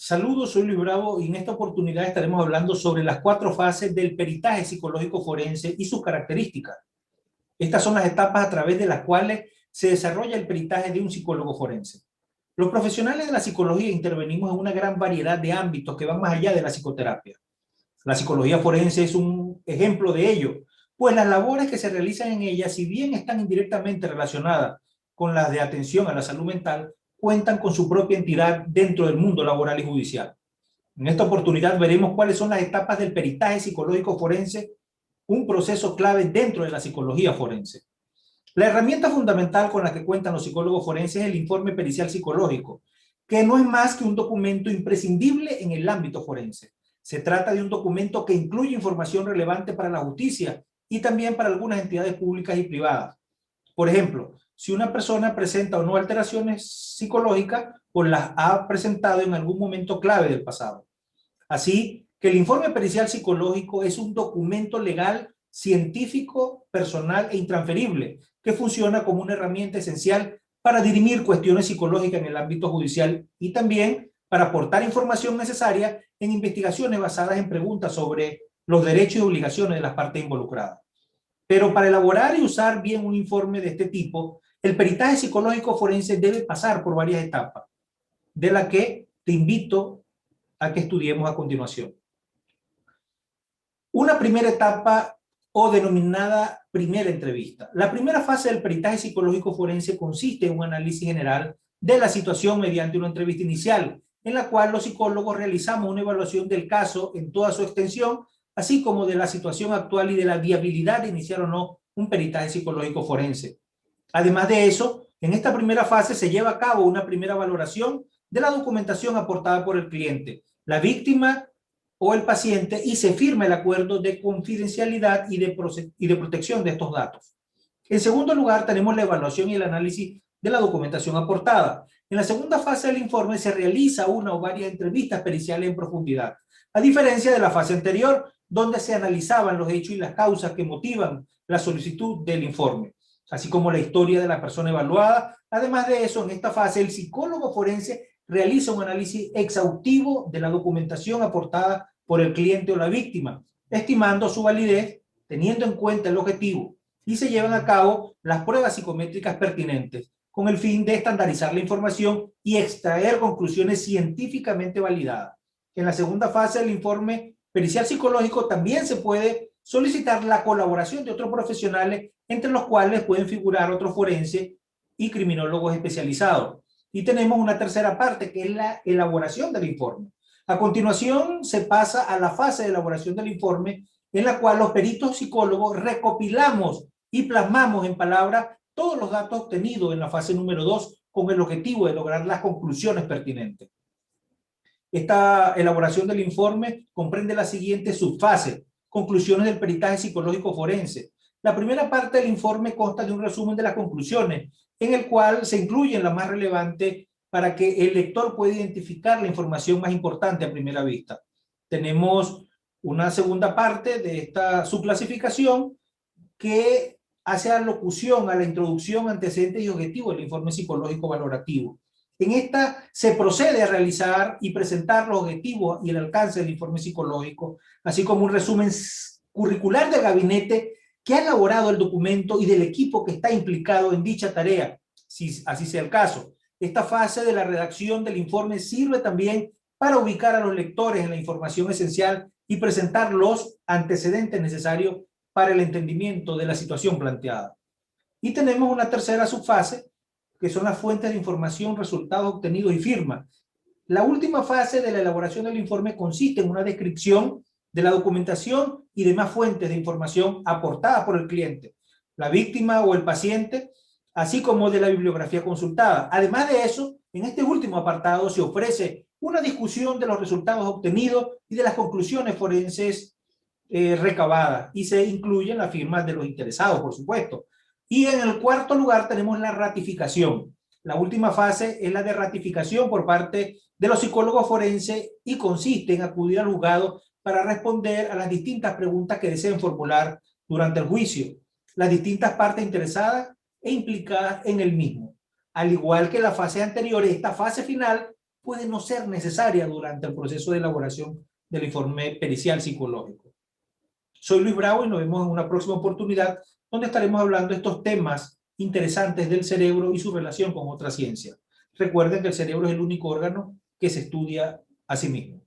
Saludos, soy Luis Bravo y en esta oportunidad estaremos hablando sobre las 4 fases del peritaje psicológico forense y sus características. Estas son las etapas a través de las cuales se desarrolla el peritaje de un psicólogo forense. Los profesionales de la psicología intervenimos en una gran variedad de ámbitos que van más allá de la psicoterapia. La psicología forense es un ejemplo de ello, pues las labores que se realizan en ella, si bien están indirectamente relacionadas con las de atención a la salud mental, cuentan con su propia entidad dentro del mundo laboral y judicial. En esta oportunidad veremos cuáles son las etapas del peritaje psicológico forense, un proceso clave dentro de la psicología forense. La herramienta fundamental con la que cuentan los psicólogos forenses es el informe pericial psicológico, que no es más que un documento imprescindible en el ámbito forense. Se trata de un documento que incluye información relevante para la justicia y también para algunas entidades públicas y privadas. Por ejemplo, si una persona presenta o no alteraciones psicológicas, pues las ha presentado en algún momento clave del pasado. Así que el informe pericial psicológico es un documento legal, científico, personal e intransferible que funciona como una herramienta esencial para dirimir cuestiones psicológicas en el ámbito judicial y también para aportar información necesaria en investigaciones basadas en preguntas sobre los derechos y obligaciones de las partes involucradas. Pero para elaborar y usar bien un informe de este tipo, el peritaje psicológico forense debe pasar por varias etapas, de las que te invito a que estudiemos a continuación. Una primera etapa o denominada primera entrevista. La primera fase del peritaje psicológico forense consiste en un análisis general de la situación mediante una entrevista inicial, en la cual los psicólogos realizamos una evaluación del caso en toda su extensión, así como de la situación actual y de la viabilidad de iniciar o no un peritaje psicológico forense. Además de eso, en esta primera fase se lleva a cabo una primera valoración de la documentación aportada por el cliente, la víctima o el paciente, y se firma el acuerdo de confidencialidad y de protección de estos datos. En segundo lugar, tenemos la evaluación y el análisis de la documentación aportada. En la segunda fase del informe se realiza una o varias entrevistas periciales en profundidad, a diferencia de la fase anterior, donde se analizaban los hechos y las causas que motivan la solicitud del informe, así como la historia de la persona evaluada. Además de eso, en esta fase, el psicólogo forense realiza un análisis exhaustivo de la documentación aportada por el cliente o la víctima, estimando su validez, teniendo en cuenta el objetivo, y se llevan a cabo las pruebas psicométricas pertinentes, con el fin de estandarizar la información y extraer conclusiones científicamente validadas. En la segunda fase del informe pericial psicológico también se puede solicitar la colaboración de otros profesionales, entre los cuales pueden figurar otros forenses y criminólogos especializados. Y tenemos una tercera parte, que es la elaboración del informe. A continuación, se pasa a la fase de elaboración del informe, en la cual los peritos psicólogos recopilamos y plasmamos en palabras todos los datos obtenidos en la fase número 2, con el objetivo de lograr las conclusiones pertinentes. Esta elaboración del informe comprende la siguiente subfase: conclusiones del peritaje psicológico forense. La primera parte del informe consta de un resumen de las conclusiones, en el cual se incluyen las más relevantes para que el lector pueda identificar la información más importante a primera vista. Tenemos una segunda parte de esta subclasificación que hace alocución a la introducción, antecedentes y objetivos del informe psicológico valorativo. En esta se procede a realizar y presentar los objetivos y el alcance del informe psicológico, así como un resumen curricular del gabinete que ha elaborado el documento y del equipo que está implicado en dicha tarea, si así sea el caso. Esta fase de la redacción del informe sirve también para ubicar a los lectores en la información esencial y presentar los antecedentes necesarios para el entendimiento de la situación planteada. Y tenemos una tercera subfase, que son las fuentes de información, resultados obtenidos y firma. La última fase de la elaboración del informe consiste en una descripción de la documentación y demás fuentes de información aportadas por el cliente, la víctima o el paciente, así como de la bibliografía consultada. Además de eso, en este último apartado se ofrece una discusión de los resultados obtenidos y de las conclusiones forenses recabadas, y se incluyen las firmas de los interesados, por supuesto. Y en el cuarto lugar tenemos la ratificación. La última fase es la de ratificación por parte de los psicólogos forenses y consiste en acudir al juzgado para responder a las distintas preguntas que deseen formular durante el juicio, las distintas partes interesadas e implicadas en el mismo. Al igual que la fase anterior, esta fase final puede no ser necesaria durante el proceso de elaboración del informe pericial psicológico. Soy Luis Bravo y nos vemos en una próxima oportunidad donde estaremos hablando de estos temas interesantes del cerebro y su relación con otra ciencia. Recuerden que el cerebro es el único órgano que se estudia a sí mismo.